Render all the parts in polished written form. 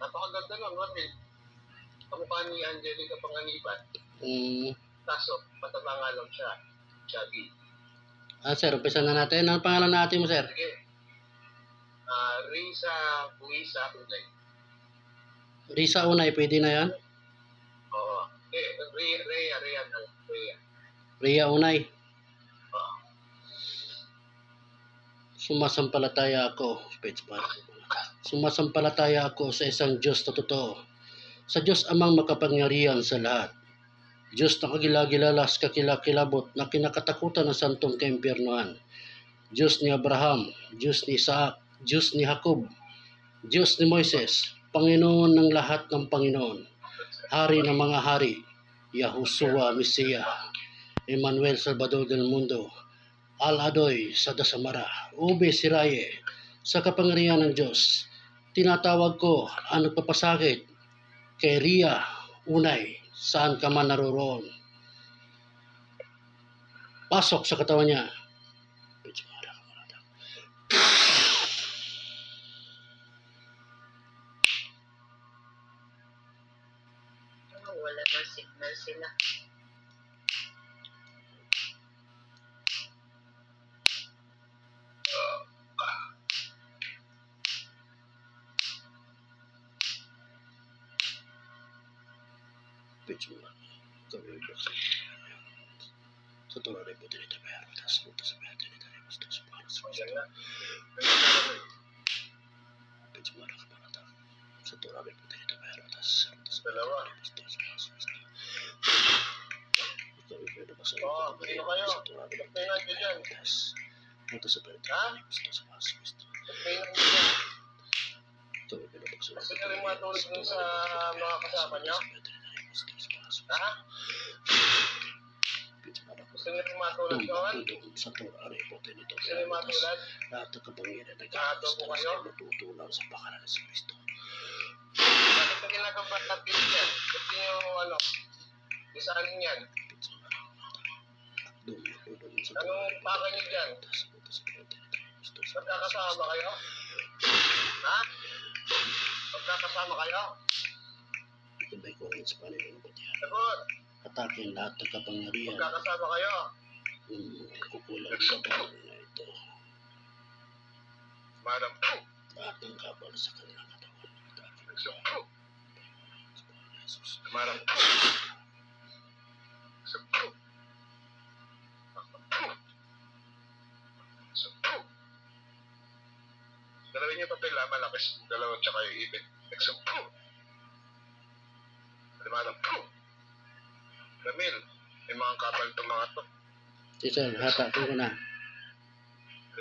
Napakaganda nun, Rodney. Kamukha ni Angelica Panganiban. Kaso, mataba nga lang siya. Chubby. Sir, umpisa na natin. Ano pangalan natin mo, sir? Sige. Risa Buisa Unay. Risa Unay, pwede na yan? Oo. Rhea. Rhea Unay. Oo. Sumasampalataya ako sa isang Diyos na totoo. Sa Diyos amang makapangyarihan sa lahat. Diyos na kagilagilalas kakilakilabot na kinakatakutan ng santong kaimpyernuhan. Diyos ni Abraham, Diyos ni Isaac, Diyos ni Jacob, Diyos ni Moises, Panginoon ng lahat ng Panginoon, Hari ng mga hari, Yahushua Mesiya, Emmanuel Salvador del Mundo, Al-Adoy sa Dasamara, Ube Siraye, sa kapangyarihan ng Diyos. Tinatawag ko ang nagpapasakit kay Rhea Unay, saan ka man naroroon. Pasok sa katawan niya. Wala na signal sila. Sa tulad ay buti nito pero tas puto sa pwede nito ay gusto sa para sa gusto. Pwede mo ka para ta. Sa tulad ay buti nito pero tas puto sa dalawa. Gusto sa para sa gusto. Ito ay pwede ba sa Pino kayo. Pino nyo dyan. Tas puto sa pwede nito gusto sa para sa gusto. Pino nyo dyan. Ito ay pwede ba sa Gusto nyo rin matulog dun sa mga kasama nyo? Ha? Gusto nyo rin matulog doon? Sa tulad ay buti nito Gusto nyo matulog? lahat ng kapangyarihan na Nakato po kayo? matutunan sa pangalan ng Kristo. Bakit na ginagawa natin yan? Gusto nyo isaanin yan? Anong paka nyo dyan? Magkakasama kayo? Ha? Magkakasama kayo? Ibay ko rin sa Panginoon ko diyan. Sagot! Atakin lahat ng kapangyarihan. Magkakasama kayo? Kukulang sa bahay na ito. Madam po! Lahat ng kapal sa kanilang katawan. Atakin Nagsup sa po! Panginoon Jesus. Madam po! Nagsup po! Nagsup po! Dalawin niyo papel malakas. Dalawa tsaka yung ibig. Nagsup po! Madam po! Ramil, may mga kapal itong mga to. Teacher, hatakin ko na.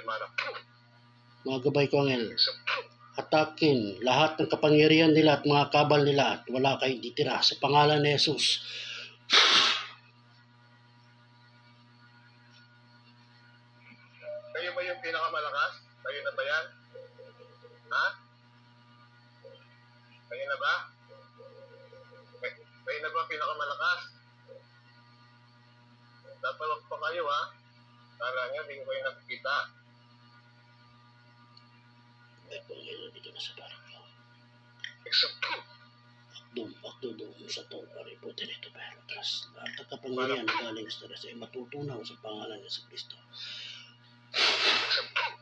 Madam po! Mga gabay ko angel. Nagsup po! Atakin lahat ng kapangyarihan nila at mga kabal nila at wala kayong ditira sa pangalan ni Jesus. Kayo ba yung pinakamalakas? Kayo na ba yan? Ha? Kayo na ba? Kayo na ba pinakamalakas? Tatawag pa kayo ha? Kala nyo, hindi ko kayo nakikita. May pangyarihan dito na sa parang ko. Example. Akdo doon sa to, pariputin ito pero tas lahat ng kapangyarihan na galing sa taras ay matutunaw sa pangalan ni Kristo. Example.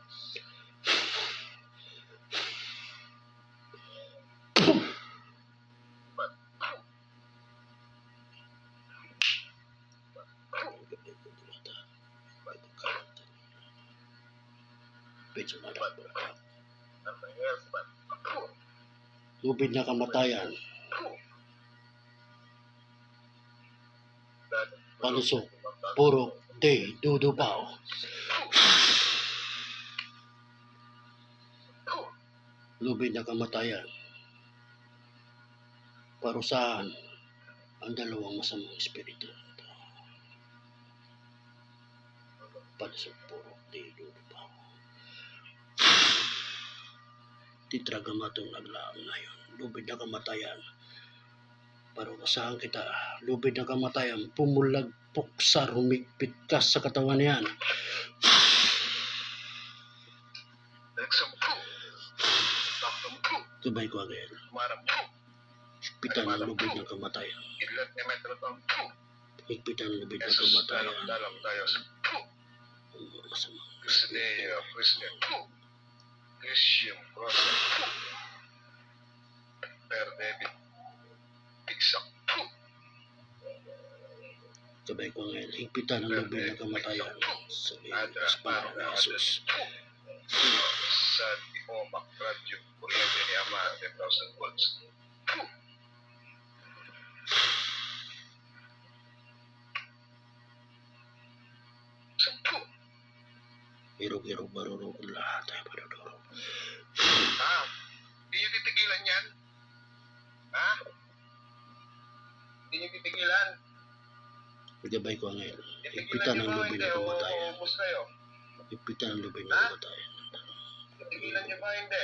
Lubid na kamatayan, palusok, puro, dudubaw. Lubid na kamatayan, parusahan ang dalawang masamang espiritu. Palusok, puro, dudubaw. Titragamatong naglaang ngayon. Lubid na kamatayan. Parusahan kita. Lubid na kamatayan. Pumulagpok sa rumigpit ka sa katawan niyan. Example. Example. Gabay ko agad. Umarap. Higpitan ang lubid ng kamatayan. Kidlat ni Metro Tom. Higpitan ang lubid ng Jesus, kamatayan. dalam tayo sa Ang mga masamang Christian, Christian, Christian, Prophet, Per David, Pigsak, gabay ko ngayon. Higpitan ang lubid ng kamatayan. Sa pangalan ni Jesus. sa Ipomac Radio, kuryente ni Ama, 10,000 volts. Irog-irog barurog lahat ay barurog. Ha? Hindi nyo titigilan yan? Ha? Hindi nyo titigilan? Gabay ko ngayon. Titigilan Higpitan nyo ang ba? lubid Hindi, ng kamatayan. uubos kayo. Higpitan ang lubid ng Ha? kamatayan. Titigilan nyo ba? Hindi.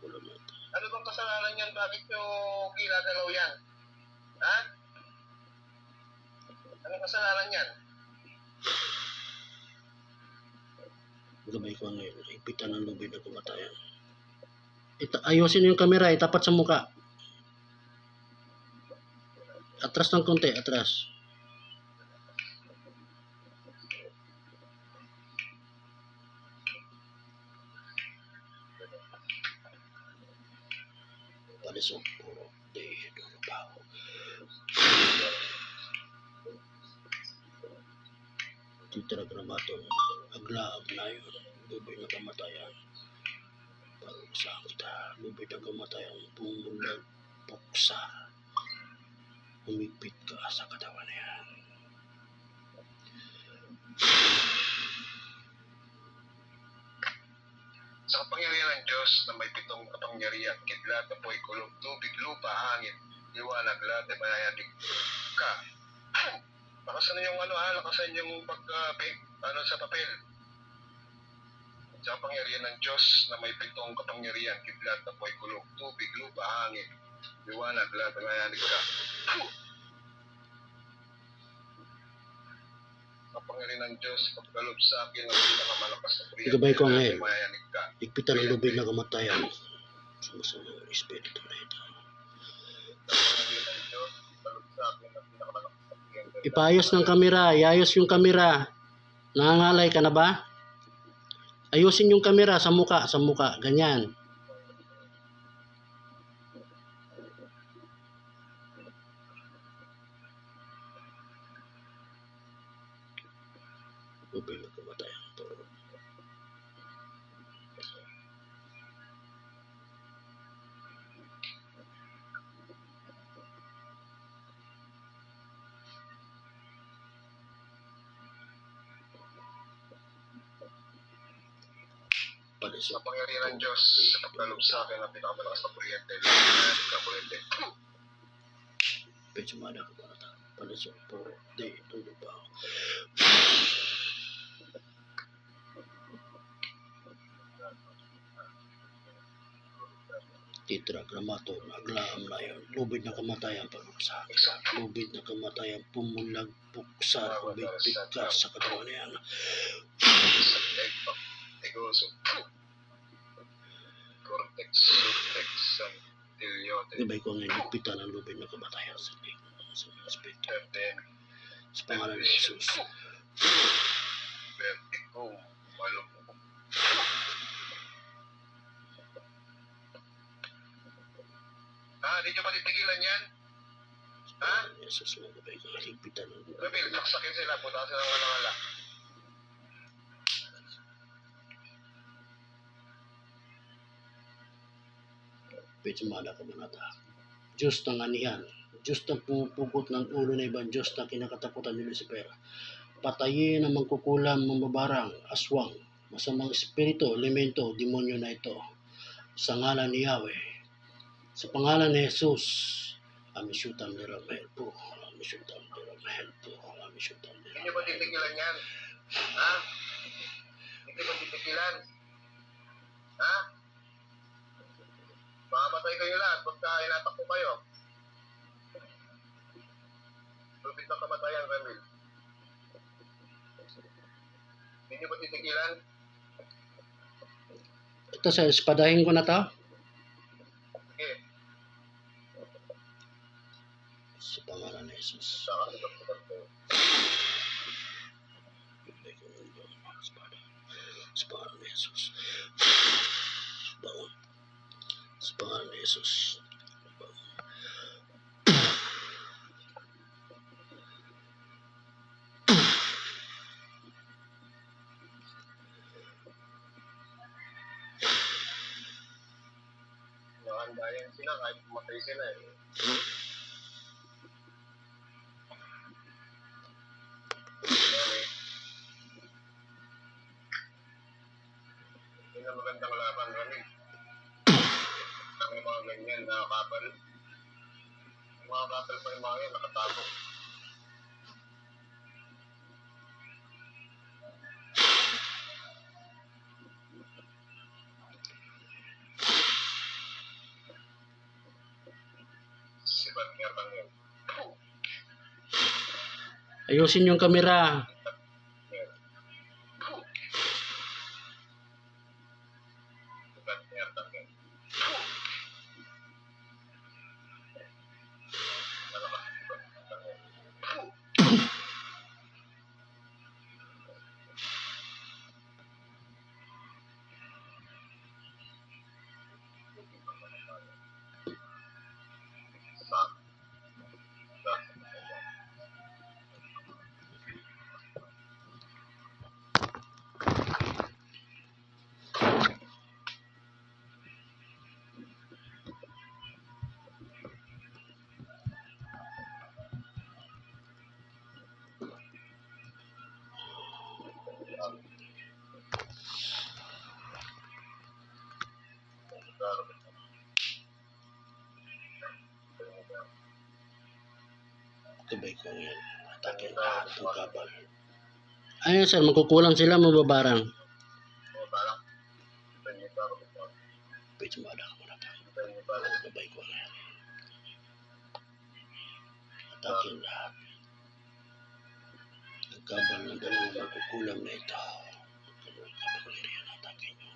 Wala na ito. Ano bang kasalanan yan? Bakit nyo ginagalaw yan? Ha? Anong kasalanan yan? Gabay ko ngayon. Higpitan ang lubid ng kamatayan. Ayusin yung kamera. Itapat sa muka. Atras ng konti. Atras. Palisok. Puro. Di. Durubaw. Titra grabaton. Aglaab na yun. Lubid ng kamatayan. Pag-usang kita. Lubid ng kamatayan. Pumulag. Puksa. Humigpit ka sa katawan na yan. Sa kapangyarihan ng Diyos na may pitong kapangyarihan, kidlat, apoy, kulog, tubig, lupa, hangin, liwanag, lahat ay mayayanig ka. Lakasan na yung lakasan yung sa papel. Sa kapangyarihan ng Diyos na may pitong kapangyarihan, kidlat, apoy, kulog, tubig, lupa, hangin, liwanag, lahat ay mayayanig ka. Kapangyarihan ng Diyos, pagkalob sa akin ang pinakamalakas na kuryente, Gabay ko ngayon. mayayanig ka. Higpitan ang lubid ng kamatayan. Sumasamang espiritu na ito. Kapangyarihan ng Diyos, pagkalob sa akin ang pinakamalakas na kuryente. Ipaayos ng kamera. Iayos yung kamera. Nangangalay ka na ba? Ayusin yung kamera sa muka. Sa muka. Ganyan. Lubid ng kamatayan. Ito. Palisok. Kapangyarihan ng Diyos sa pagkalob sa akin ang pinakamalakas na kuryente. Mayayanig ka kuryente. Pechumada ka ba? Palisok. Puro. Di. Durubaw. Titra, gramaton, aglaam na yun. Lubid na kamatayan, pag-uksa. Lubid na kamatayan, pumulag, puksa, humigpit ka sa katawan na yan. Tegoso. Cortex, subtex, santiliote. Gabay ko ngayon, higpitan ang lubid na kamatayan sa espiritu. Perden, Sa pangalan ni Jesus. vertigo, malumpo. Di nyo matitigilan yan? Ha? Jesus na gabay ko, higpitan ang lubid. Rabil, saksakin sila, punta sila ng wala-wala. Pechumada ka manata. Diyos ng anihan. Diyos ng pumupugot ng ulo na ibang Diyos na kinakatakutan ni Lucifer. Patayin ang mangkukulam, mambabarang, aswang, masamang espiritu, elemento, demonyo na ito. Sa ngalan ni Yahweh. Sa pangalan ni Jesus. Amishutam ni Ramel po. Amishutam ni Ramel po. Amishutam ni Hindi nyo ba Ramel. titigilan yan? Ha? Hindi ba titigilan? Ha? Mamamatay kayo lahat pagka inatak ko kayo. Lupit ng kamatayan, Ramil. Hindi nyo ba titigilan? Ito sa espadahin ko na to. Sa pangalan ni Jesus. Saka sikat-sikat ko. Tubay ko ng Diyos. Sa pangalan ni Jesus. Baon. Sa pangalan ni Jesus. Baon. Nakandayan sila kahit pumatay sila eh. Anyway, yun ang magandang laban kami. Ang mga ganyan, nakakapal. Mga kapal pa yung mga yan, nakatago. Sibat nga bang yun? Ayusin yung kamera. Sibat nga bang yun? Malakas, sibat nga bang yun? Tubay ko yan. Atake lahat ng kabal. Ayun sir, magkukulang sila, mababarang. Parang, Pwede mada ka muna tayo. Tubay ko yan. Atake lahat. Ang kabal ng dalawang magkukulang na ito. Ang kapangyarihan na atake nyo.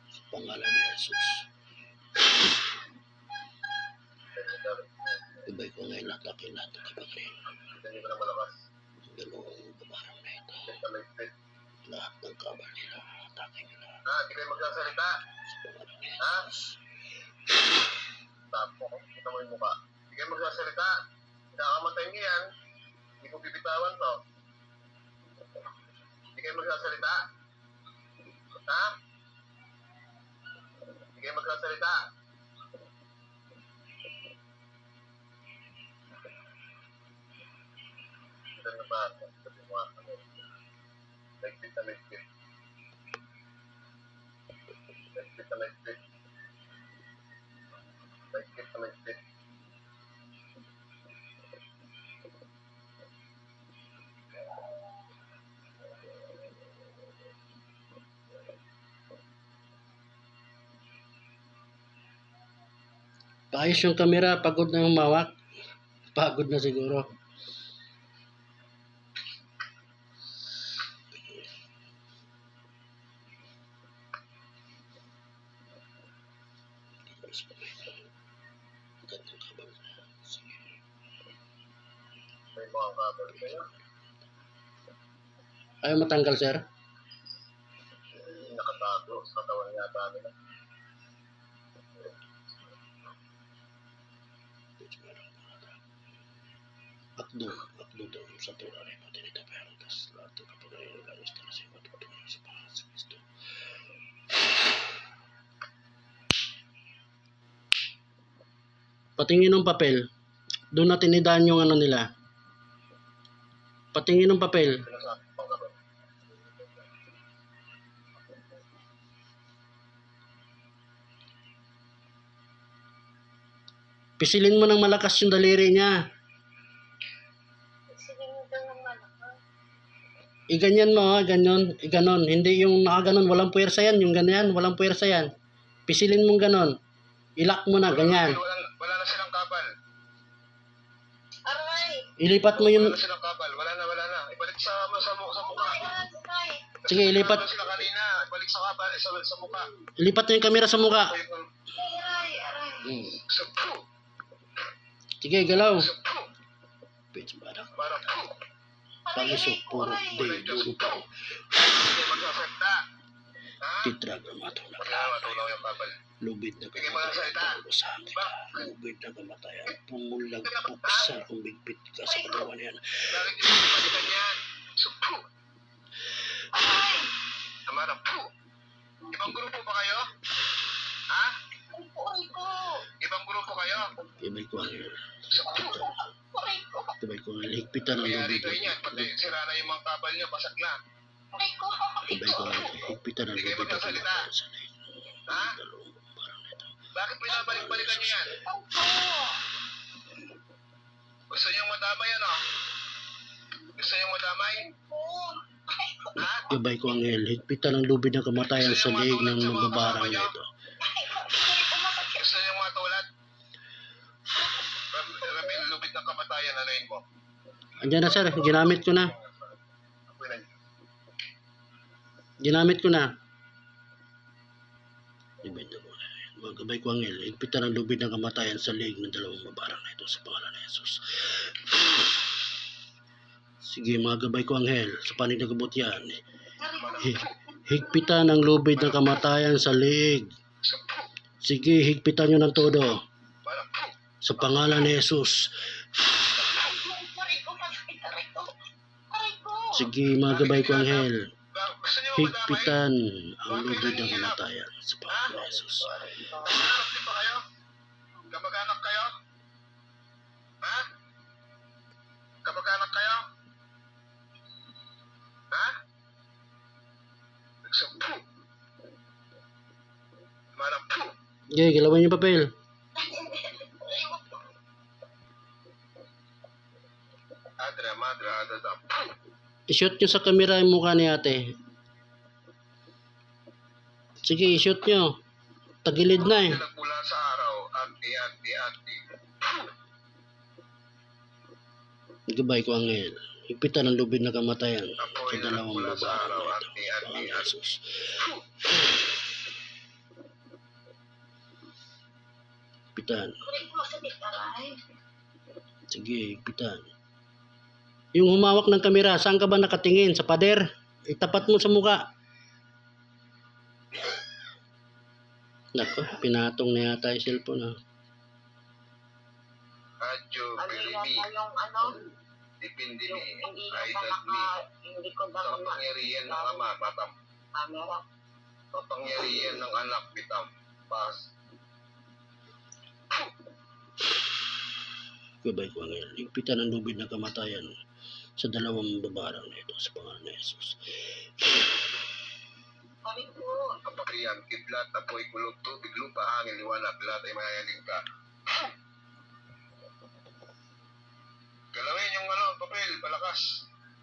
Sa pangalan ni Jesus. Tubay ko ngayon atake lahat ng kapangyarihan. hindi ko na malakas. Ang dalawang babarang na ito. Talagpit. Lahat ng kabal nila. Atake nila. Di kayo magsasalita. Sa pangalan ni Ha? Jesus. Tapo ko, kita mo yung mukha. Hindi kayo magsasalita. Nakakamatay niyo yan. Hindi ko bibitawan to. Hindi kayo magsasalita. Ha? Hindi kayo magsasalita. Ito na ba? Ito yung mga ano. Ligpit na ligpit. Ligpit na ligpit. Ligpit na ligpit. Paayos yung kamera, pagod na humawak. Pagod na siguro. May mga kabal kayo. Ayaw matanggal sir. Nakatago sa katawan yata nila. Akdo doon sa tulari pati nito pero tas lahat ng kapag-ayun ng langis na siya matutulong sa pangalan sa Kristo. Patingin ng papel. Doon natin idaan yung ano nila. Patingin ng papel. Sinasabi pang kabal. Pisilin mo ng malakas yung daliri niya. Iganyan mo, ganyan, iganon. Hindi yung nakaganon, walang puwersa yan. Yung ganyan, walang puwersa yan. Pisilin mong ganon. Ilak mo na, ganyan. Wala na silang kabal. Ilipat mo yung... Wala na silang kabal. Wala na. Ibalik sa mukha. Sige, ilipat. Wala sila kanina. Ibalik sa kabal, sa mukha. Ilipat mo yung kamera sa mukha. So, Sige, galaw. Sa po. Bitch, barak. Para po. Palisok, puro day, duro pa. Hindi magsasalita. Ha? Titragramato na Wala matulaw yung babal. lubid na Bigyan mo ng salita. kamatayan kita. Lubid na kamatayan. Pumulag puksa kung bigpit ka sa katawan yan. Bakit hindi mo palitan yan? So po. Tamara po. Ibang grupo pa kayo? Ha? Ibang grupo kayo? Ibay ko ang yun. So po. Ibay ko ang higpitan ng Nangyari lubid. kayo niyan. Pati sira na yung mga kabal niyo. Basag na. Ibay ko ang higpitan ng Hindi kayo lubid na magsasalita. kamatayan sa lihig. Ha? Dalawang parang ito. Bakit pinabalik-balikan niyo yan? Gusto niyong madamay ano? Gusto niyong madamay? Ha? Ibay ko ang higpitan ng lubid na kamatayan sa lihig ng mababarang na ito. Gusto niyong matulad? Ramil, lubid ng kamatayan, ano yun mo? Andiyan na sir, ginamit ko na. Ginamit ko na. Ibenta ko na. Magabay ko ang higpitan ng lubid ng kamatayan sa lihig ng dalawang mabarang na ito sa pangalan ni Jesus. Sige, magabay ko ang sa panig na gabot yan. Higpitan ng lubid ng kamatayan sa lihig. Sige, higpitan nyo ng todo. Sa pangalan ni Jesus. Sige, magabay ko ang Gusto niyo madamay? higpitan ang lubid ng kamatayan sa pangalan ni Jesus. Kamag-anak din ba kayo? Kamag-anak kayo? Ha? Kamag-anak kayo? Ha? Nagsampu. Marampu. Okay, galawan yung papel. Adra, madra, adada. I-shoot nyo sa camera yung mukha ni ate. Sige, i-shoot nyo. Tagilid na eh. Nagmula sa araw, anti. Gabay ko ang higpitan ng lubid na kamatayan Apoy sa na dalawang nagmula sa babae araw, na ito. anti. Pangalan ni Jesus. Higpitan. Sige, higpitan. Yung humawak ng kamera, saan ka ba nakatingin? Sa pader? Itapat mo sa mukha. Nako, pinatong na yata yung cellphone ha. Radyo, Pilipi, dipindi ni, idol ni, sa kapangyarihan ng ama, matam, kapangyarihan ng anak, bitam, pas, Gabay ko ang higpitan ng lubid na kamatayan sa dalawang babarang na ito sa pangalan ni Jesus. kapangyarihan, kidlat, apoy, kulog, tubig, lupa, hangin, liwanag, lahat ay mayayanig ka. Galawin yung papel, palakas.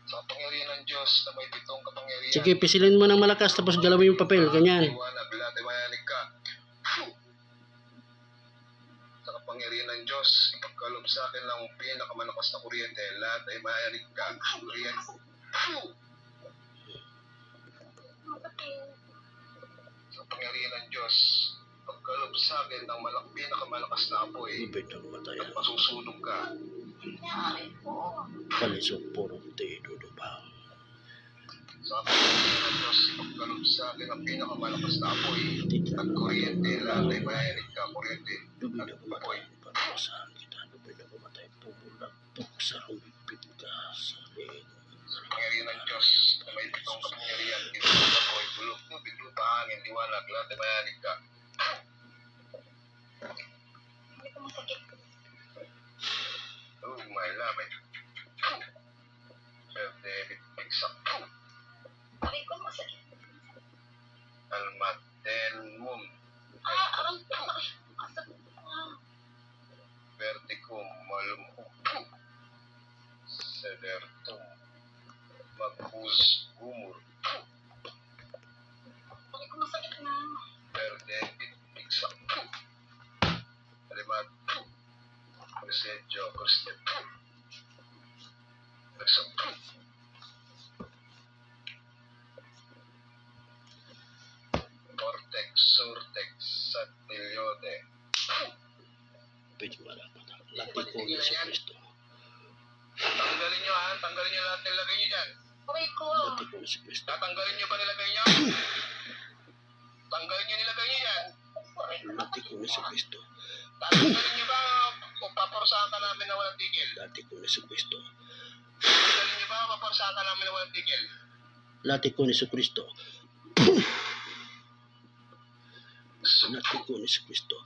Sa kapangyarihan ng Diyos na may pitong kapangyarihan. Sige, pisilin mo ng malakas tapos galawin yung papel. Ganyan. Liwanag, lahat ay mayayanig ka. Sa kapangyarihan ng Diyos, ipagkalob sa akin lang ang pinakamalakas na kuryente. Lahat ay mayayanig ka. Kuryente. Sa kapangyarihan ng Diyos, pagkalob sa akin ng pinakamalakas na apoy. Lubid na kamatayan. At masusunog ka. Palisok, puro dudo ba? Sa kapangyarihan ng Diyos, pagkalob sa akin ang pinakamalakas na apoy. At kuryente, lahat ay mayayanig ka. Kuryente. Lubid At na apoy. kamatayan. Parusahan kita. Lubid na kamatayan. Pumulag puksa ang bigpit ka sa lihig. Sa kapangyarihan ng Diyos, na may pitong kapangyarihan, pinag apoy, bulok, tubig, lupa, hangin, liwanag, lahat ay mayayanig ka. Oh my love. Sir David Pigsak. Almaten Mum. Verticum Malum. Sedertum. Magbus Gumur. Sir David Pigsak. Alimat. Presedyo Kristen. Nagsak. Vortex, Surtex, Satilyote. Pwede malapat ako. Lati ko ni Yesu Kristo. Tanggalin nyo ha. Tanggalin nyo lahat nilagay nyo dyan. Aray ko. Lati ko ni Yesu Kristo. Tatanggalin nyo ba nilagay nyo? Tanggalin nyo nilagay nyo yan. Lati ko ni Yesu Kristo. Tatanggalin nyo ba o paporsahan ka namin na walang tigil? Lati ko ni Yesu Kristo. Tanggalin nyo ba o paporsahan ka namin na walang tigil? Lati ko ni Yesu Kristo. Lati ko ni Yesu Kristo.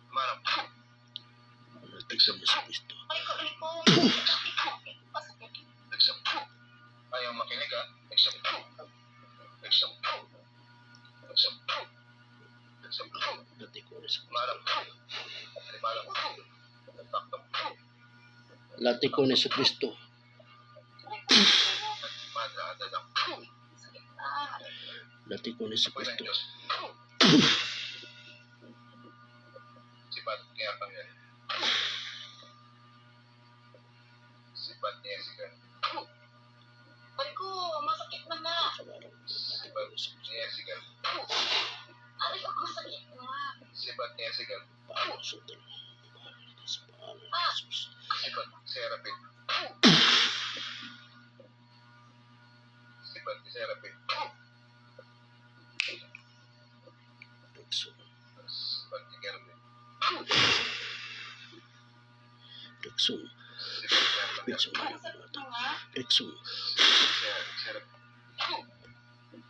Marap. Lati ko ni Yesu Kristo. Aray ko, aray ko. Masakit. Exam. Ayaw makinig ha. Exam. Exam. Exam. Exam. Lati ko ni Yesu Kristo. Marap. Marap. Taktam. Lati ko ni Yesu Kristo. Madra. Adadam. Masakit na. Lati ko ni Yesu Apoy ng Kristo. Diyos. Sibat niya kang yan. Sibat niya siya. Aray ko, masakit na nga. Sibat niya siya. Aray ko, masakit na. Sibat niya siya. Paano sa dalawa? Sa pangalan ni Jesus. Sibat Serapin. Sibat ni Serapin. Dagsun. Sibat ni Gervin. Dagsun. Sibat niya kang yan. Dagsun. Masakit na nga. Dagsun. Serapin.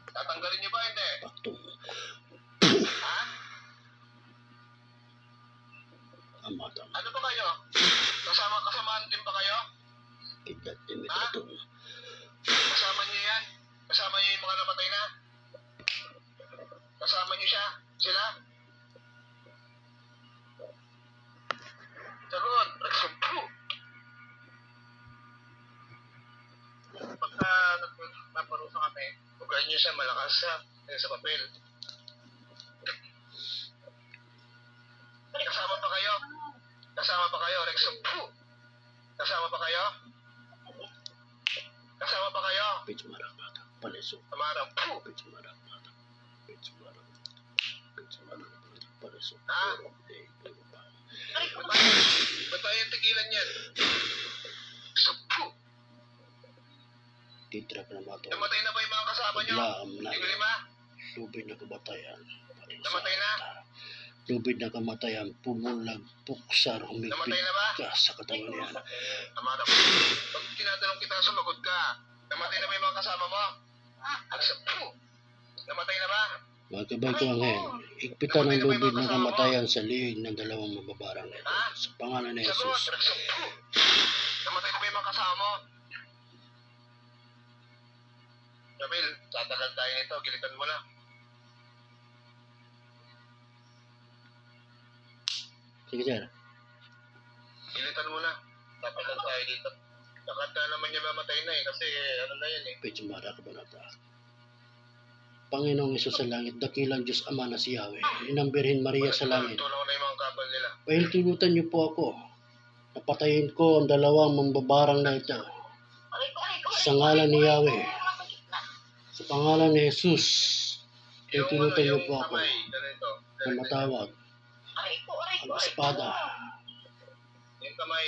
Tatanggalin niyo ba hindi? Paktong. Ha? Amatang. Ano ba kayo? Kasamaan din ba kayo? Kidat ni Metratong. Kasama niyo yan? Kasama niyo yung mga namatay na? Kasama niyo siya? Sila? Sagot! Pagka nagpaparusa kami, huwag niyo siya malakas sa papel. Kasama pa kayo? Kasama pa kayo, Rexo? Kasama pa kayo? Kasama pa kayo? Page marabata. Paleso. Tamarang. Page marabata. Page marabata. Page marabata. Paleso. Ha? Pero pa. Aray ko, Ba't tayo tigilan yan? Titra ka na mato. Namatay na ba yung mga kasama nyo? Laam na. Yung lima? Lubid na kabatayan. Namatay na? Lubid na kamatayan. Pumulag. Puksar. Namatay Humigpit na ba? ka sa katawan niya. Tamarang. Pag tinatanong kita, sumagot ka. Namatay na ba yung mga kasama mo? Namatay na ba? Mga kabay ko ang hen. Ikpitan ng lubid na kamatayan sa liig ng dalawang mababarang nito. Sa pangalan ni Sagot! Jesus. Namatay na ba yung mga kasama mo? Jamil, tatagal tayo nito. Gilitan mo na. Sige sir. Gilitan mo na. Tatagal tayo dito. Nakanta naman niya mamatay na kasi ano na yan Page marabata. Panginoong Isus sa langit, dakilang Diyos Ama na si Yahweh, Inang Birhen Maria sa langit. Tulong na yung mga kapal nila. Pahintulutan niyo po ako. Napatayin ko ang dalawang mambabarang na ito. aray ko, aray ko. Sa ngalan ni Yahweh, Masakit na. sa pangalan ni Jesus, pahintulutan niyo po ako kamay, ganito. na matawag Aray ko, aray ko. ang espada Yung kamay,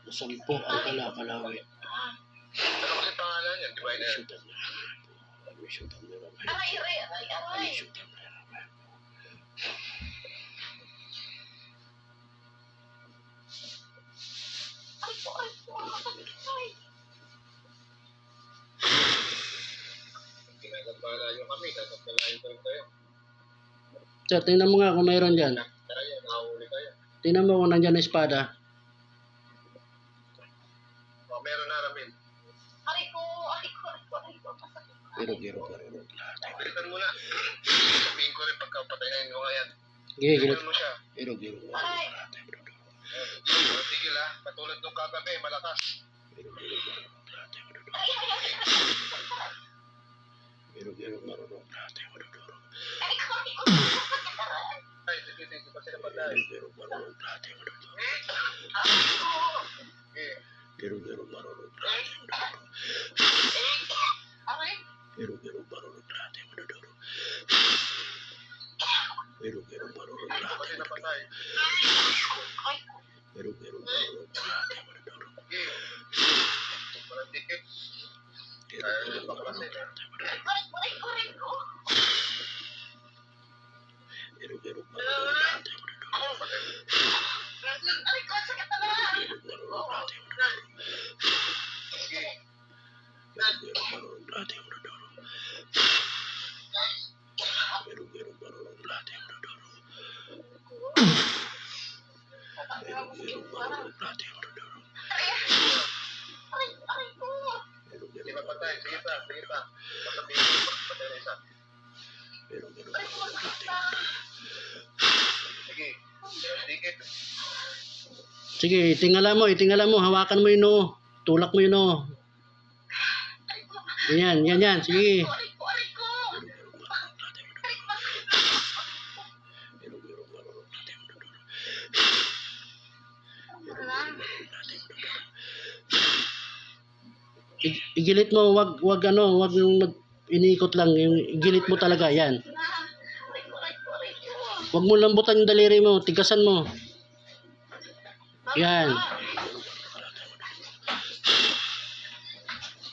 na sampo ang kalakalawit. ano kasi pangalan yan? Divider. Aray, aray, aray, aray. Aray ko, aray ko. Masakit na. Ginagambala yung kami, tatagpalayo kayo. Sir, tingnan mo nga kung mayroon dyan. Tayo, nakahuli kayo. Tingnan mo kung nandyan na espada. O, meron na Ramil. Aray ko, aray ko, aray ko, aray ko. Masakit na. Giro. Pilitan mo na. Sabihin ko rin pagkapatayin mo nga yan. Giro. Pilitan mo siya. Giro. Aray. Tigil ha. Katulad nung kagabi, malakas. Aray, aray, aray. Aray ko, aray ko. Masakit na rin. Ay, sige, pa sila patay. Aray ko. Eh, Aray. Pero marunong Ito lahat. kasi napatay. Ay, Pero marunong lahat. Sige. Walang ticket. Pero Kaya baklasin eh. aray ko. Pero marunong lahat. Patay. Aray ko, sakit na nga. Marunong lahat. Sige. Pero marunong lahat. Pero marunong lahat. Pero marunong lahat. Aray ko. Hindi mapatay. Sige pa. Patay na isa. Pero Aray ko, sakit na. Sige. Walang ticket. Sige, itingala mo, hawakan mo yun o. Tulak mo yun o. Aray ko. Yan, sige. Aray ko. Aray ko, masakit na. Igilit mo, wag iniikot lang, yung igilit mo talaga, yan. Aray ko. Wag mo lambutan yung daliri mo, tigasan mo. Yan.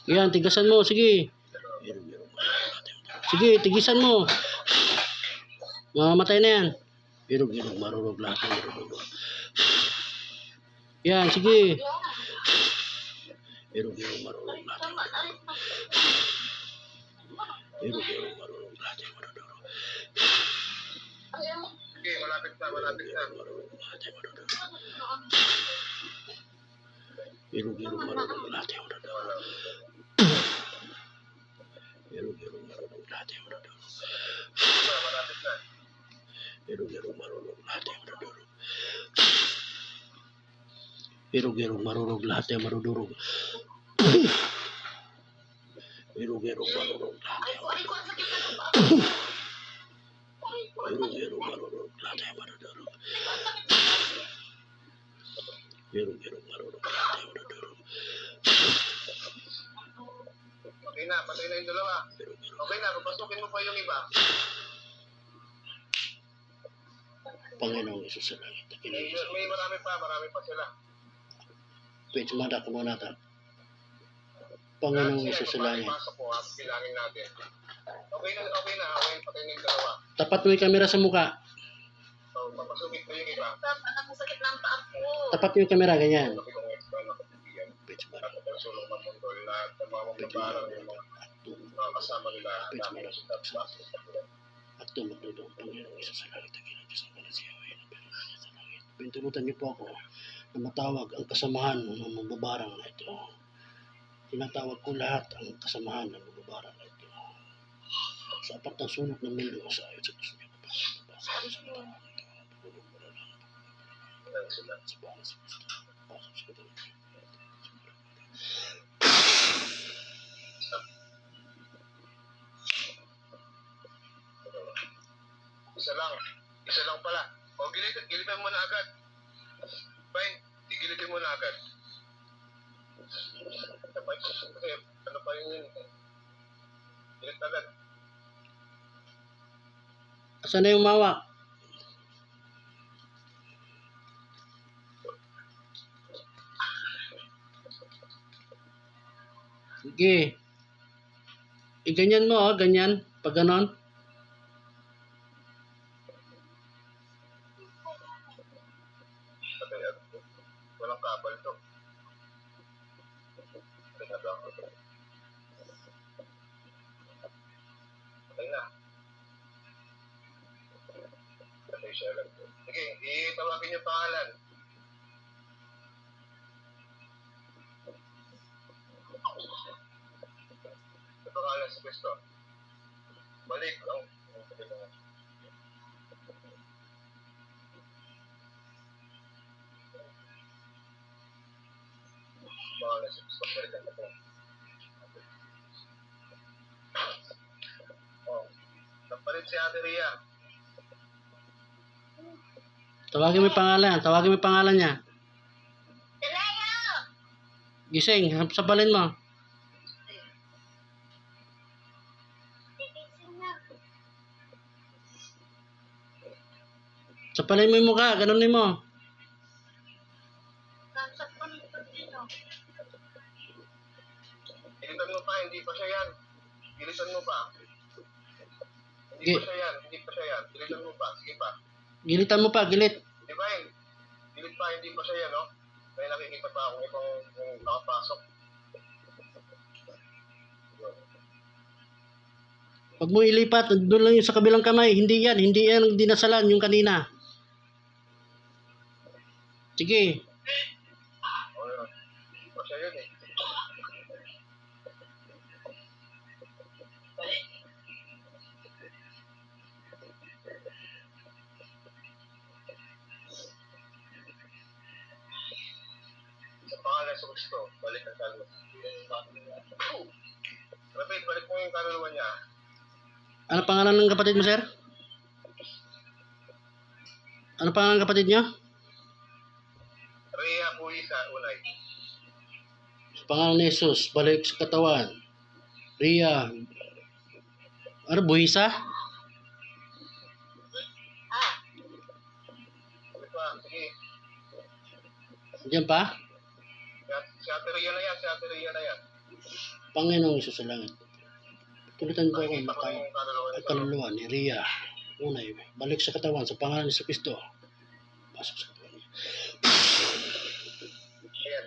Yan, tigasan mo, sige. Sige, tigisan mo. Mamamatay na yan. Irog, marurog lahat. Yan, sige. Irog, marurog lahat. Irog, marurog lahat. Sige. Malapit na. Irog, marurog lahat. Irog, marurog lahat. Malapit na. Irog, marurog lahat. Irog, marurog lahat. Marudurog. Irog, marurog lahat. Aray ko, ang sakit na ng paa. Aray ko, Irog, marurog lahat. Marudurog. Irog, marurog lahat. Marudurog. Okay na. Patay na yung dalawa. Okay na. Papasukin mo pa yung iba. Panginoong Isus sa langit. May marami pa sila. Pwede madak mo natin. Panginoong Isus sa langit. Pasok po. Bilangin natin. Okay na. Patay na yung dalawa. Tapat mo yung kamera sa mukha. So, papasukin ko yung iba. anak mo, sakit na ang paa ko. Tapat mo yung kamera, ganyan. Sabi kong extra na kapitiyan. Pwede madak. At ang sulong ng mundo. Lahat ng mga magbabarang yung mga kasama nila. Dami yung sila. Pasok sa buwan. At tumagdudong Panginoong Isus sa langit. Ang ginang Diyos ang kalasiyaw. Sa langit. Pintulutan niyo po ako na matawag ang kasamahan ng magbabarang na ito. Tinatawag ko lahat ang kasamahan ng magbabarang na ito. Sa apat ng sulok ng mundo sa ayot sa gusto niyo. Yan sila. Sa balas sa gusto. Pasok sa gusto. Isa lang pala. O, gilitan mo na agad. Fine, gilitin mo na agad. Kasi, ano pa yun? Gilit agad. Asan na yung mawa? Sige. Ganyan mo, ganyan. Pag ganon. Patay at walang kabal to. Patay na. Patay siya lang. Sige, itawagin yung pangalan. Ito pangalan sa Kristo. Balik ang pangalan sa Kristo. Balikan na po. Oh, napalit si Ate Ria. Tawagin mo yung pangalan niya. Teleo! Gising, sabalin mo. Tigisin na. Sapalay mo yung mukha, ganun mo. Nasa paligid dito. Gilitan mo pa, hindi pa siya yan. Gilitan mo pa. Hindi Gi- pa siya yan, hindi pa siya yan. Gilitan mo pa, sige pa. Gilitan mo pa, gilit. Di ba yun? Gilit pa, hindi pa siya yan, no? May nakikita pa akong ibang nakapasok. Pag mo ilipat, doon lang yung sa kabilang kamay. Hindi yan ang dinasalan yung kanina. Sige. O yun. Hindi pa siya yun eh. Sa pangalan sa Kristo, balik ang kaluluwa. Rapid, balik mo yung kaluluwa niya. Ano pangalan ng kapatid mo, sir? Ano pangalan ng kapatid niyo? Rhea Buisa, Unay. Sa pangalan ni Jesus, balik sa katawan. Ria. Ano, buhisa? Sige pa, sige. Diyan pa? Si Ate Rhea na yan, si Ate Rhea na yan. Panginoong Jesus sa langit. Tulitan ko ako Nakikita ko yung kaluluwa ang niya. kaluluwa ni Ria. Unay, balik sa katawan sa pangalan ni Kristo. Pasok sa katawan niya. Ayan.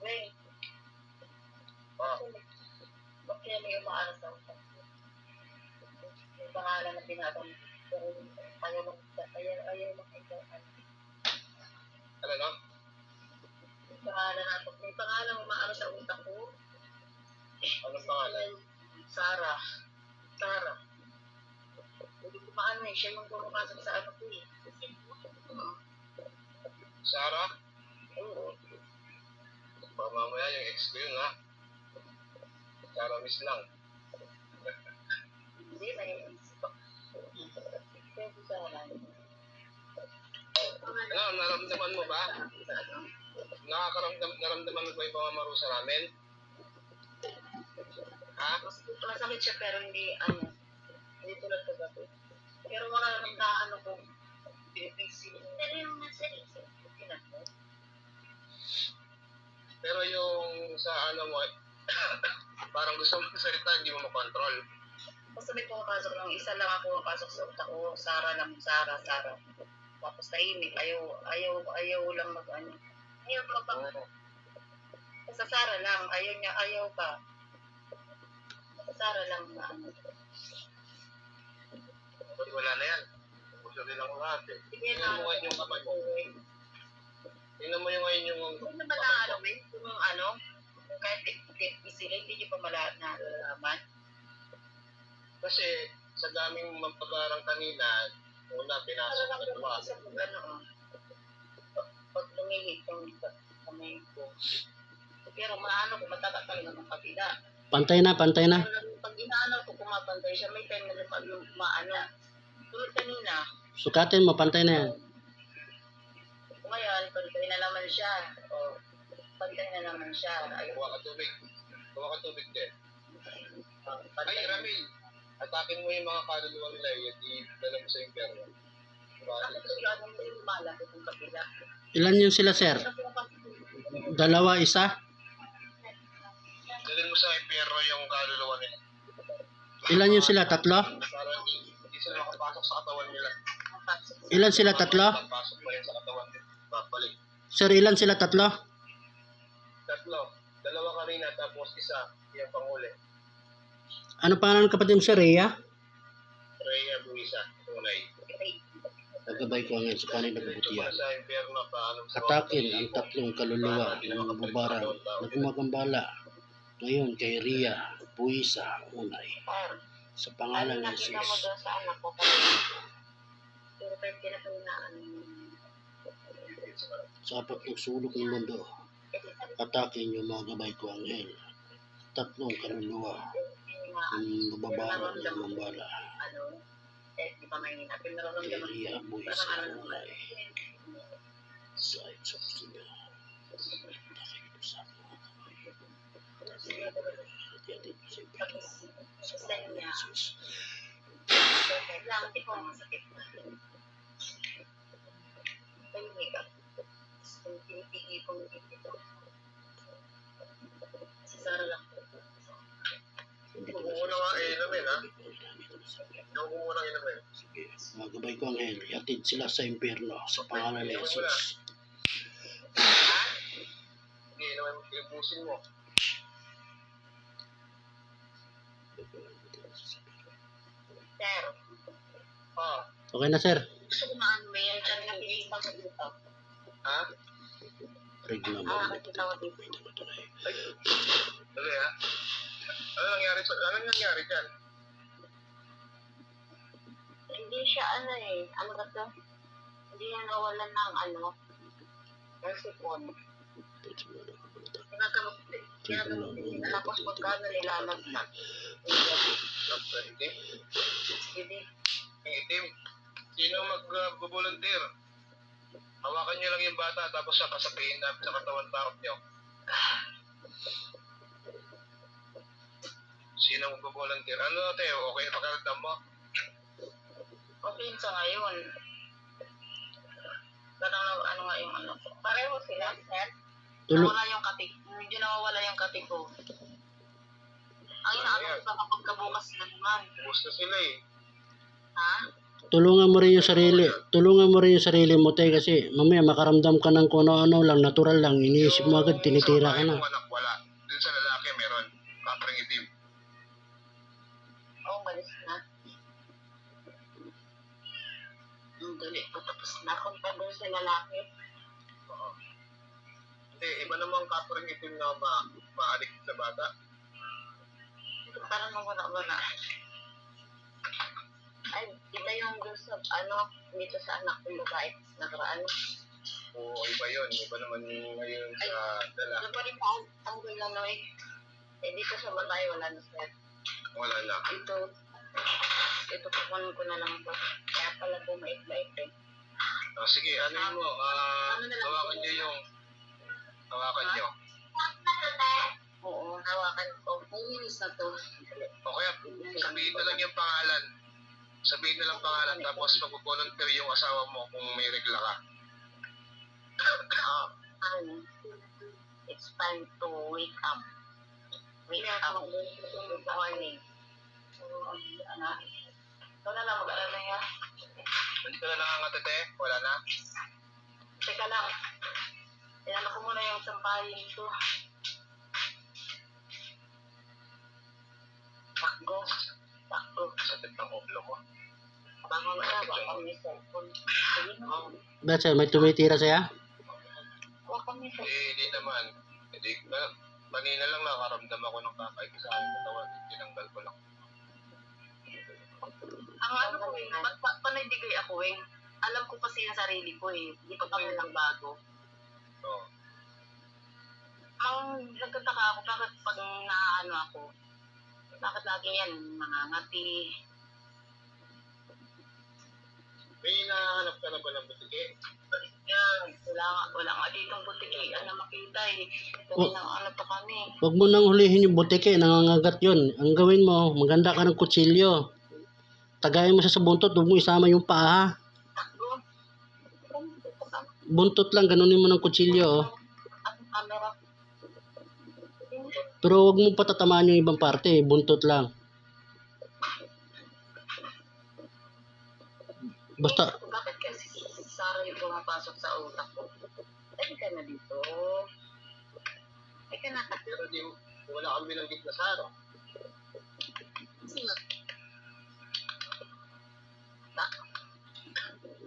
Wait, Ah, ba't kaya may umaaras sa utak ko? Yung pangalan na pinatang pero ayaw makita. ano no? Yung pangalan na ito. May pangalan umaaras sa utak ko. Anong pangalan? Sarah. Hindi ko maano eh. Siya yung pumapasok sa ano ko eh. Sarah? Oo. Baka mamaya yung ex ko yun, ha? Sarah Miss lang. Hindi na yung isip. Pero Sarah. Ano, naramdaman mo ba? Naramdaman mo ba yung pamamarusa namin? Ha? Masakit siya pero hindi hindi tulad ko gabi. Pero wala naman na ko pinipisi. Pero yung nasa isip ko, Pero yung sa ano mo, parang gusto mo salita, hindi mo makontrol. basta may pumapasok lang, isa lang ako pumapasok sa utak ko, Sarah. Tapos tahimik, ayaw lang mag-ano. Ayaw mag Oo. Sa Sarah lang, ayaw pa. Sa Sarah lang na ano. Wala na yan. Gusto rin lang lahat eh. Sige Tingnan na, mo ngayon yung kamay mo. Tingnan mo yung ngayon yung... Kung naman na kung kahit isila, hindi niyo pa nalalaman. Kasi sa daming mampagarang kanina, una, pinasok Parang na diba? isa kung pag lumihit yung kamay ko. Pero maano ko, matata talaga ng kapila. Pantay na. Pero pag inaano ko, kumapantay siya, may time na maano. Tulad kanina, Sukatin mo, pantay na yan. ngayon, pantay na naman siya. O, pantay na naman siya. Ayun. Kuha ka tubig. Kuha ka tubig din. Ay, Pantay. Ramil, atakin mo yung mga kaluluwa nila, i-dala mo sa impyerno. Bakit ko yung anong may lumalaki kung kapila? Ilan yun sila, sir? Dalawa, isa? Dalhin mo sa impyerno yung kaluluwa nila. Ilan yun sila? Tatlo? Para hindi sila makapasok sa katawan nila. Ilan sila? Tatlo? Papasok pa yun sa katawan nila. Babalik. Sir, ilan sila? Tatlo? Tatlo. Dalawa kanina, tapos isa. Yung panghuli. Ano pangalan ng kapatid mo, sir? Rhea? Rhea Buisa. Tunay. Pagabay ko ang sa panin na Diretso kabutihan. pa sa impyerno pa. Atakin ang tatlong kaluluwa ng bubarang na gumagambala ngayon kay Ria, Buisa, Unay. Sa pangalan ng nakita mo Jesus. doon sa anak ko. Pero kahit kinapalinaan. Sa apat ng sulok ng mundo, atakin yung mga gabay ko anghel. Tatlong kaluluwa ng bababarang na gumagambala Di ba may hinapin kay nararamdaman ko? Ria, Buisa, Parang Unay. Sa itsok niya. Atakin ko sa mga Yatid sa Tapos, sa niya, Jesus. lang, di ko masakit na. Tahimik ako. Tapos, pinipili ko dito. Si Sarah lang. Huwag mo muna nga inumin, ha? Huwag mo muna inumin. Sige, mga gabay ko Angel, yatid sila sa impyerno sa pangalan ni Jesus. Hindi, inumin mo, inubusin mo. Sir, Ah, Okay na sir. gusto ko maano ba yan? Diyan na pinili ko dito. ha? Regla mo. Nakakita ko dito. Dali, ha? Ano nangyari dyan? Hindi siya ano ba to? Hindi niya nawalan ng ng sipon. Ginagamot din. Tapos pagkano nilalaglag. Itim? Hindi. Yung itim? Sino mag-volunteer? Hawakan niyo lang yung bata tapos siya kasapihin namin sa katawan takot niyo. Sino mag-volunteer? Ano Teo? Okay na pakaramdam mo? Okay sa ngayon. Ganun ano nga yung ko. Pareho sila, sir. Tulo. Nawala yung katik. Medyo nawawala yung katik ko. Ang inaano ko pa kapag kabukas na naman. Gusto sila eh. Ha? Tulungan mo rin yung sarili. Tulungan mo rin yung sarili mo te kasi mamaya makaramdam ka ng kung ano lang, natural lang. Iniisip mo agad, tinitira ka na. Yung anak wala. Dun sa lalaki meron. Kapring itim. Oo, malis na. Ang dali ko tapos na. Kung doon sa lalaki. Oo. Hindi, iba namang kapring itim na maadik sa bata. Parang nawala-wala. Ay, iba yung gusto, dito sa anak kong babae. Nakaraan. Oo, iba yun. Iba naman yung ngayon sa lalaki. Ano pa rin pa ang gulo dito sa babae, wala na sir. Wala na. Ito kukunin ko na lang ito. Kaya pala bumait-bait eh. Sige, ano yun mo? Hawakan nyo yung... Hawakan nyo. Oo, hawakan ko. Mayinis na to. O kaya, sabihin na lang yung pangalan. Sabihin na lang pangalan, tapos mag-volunteer yung asawa mo kung may regla ka. It's time to wake up. Wake up. Good morning. Ito na lang, mag-alala niya. Nandito na lang ang atete? Wala na? Teka lang. Tinano ko muna yung sampahin ito. Takbo. Sakit ng ulo mo. Bangon na, baka may cellphone. Sige na. Ba't sir, may tumitira saya? Baka may cellphone. Hindi naman. Hindi, kanina lang nakaramdam ako ng kakain sa aking katawan. Tinanggal ko lang. Ang ko panibigay ako alam ko kasi yung sarili ko Hindi pa kami lang bago. Oo. Ang nagtataka ako, bakit pag naano ako, bakit lagi yan, mangangati. May hinahanap ka na ba ng butike? Yan, wala nga ditong butiki. Makita Dali ng pa kami. Huwag mo nang hulihin yung butike, nangangagat yun. Ang gawin mo, maganda ka ng kutsilyo. Tagayin mo siya sa buntot, huwag mo isama yung paa. Takbo. Buntot lang, ganunin mo ng kutsilyo. Oh. Ang camera. Pero huwag mo patatamaan yung ibang parte, buntot lang. Basta, Bakit kasi si Sarah yung pumapasok sa utak ko? Ay ka na dito. Ay ka na. Pero wala kang binanggit na Sara. Sino?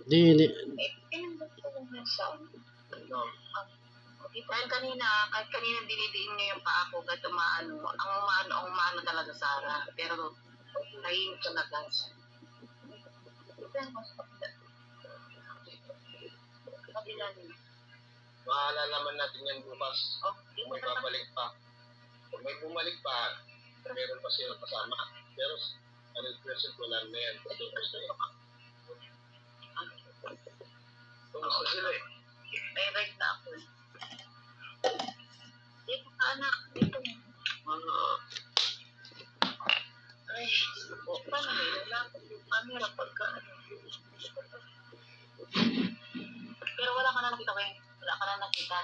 di, Pinagdito ko na siya. No. Kahit kanina dinidiin niyo yung paa ko, kahit umaano talaga Sarah. Pero, tahimik ko na guys. Maalalaman natin yan bukas. Oh, Kung may babalik pa. Kung may bumalik pa, meron pa sila kasama. Pero 100% wala na yan. Kumusta sila eh? May right na ako Dito ka anak, dito. paano nila yung camera pagka ano. Pero wala ka na nakita, Weng. Wala ka na nakita.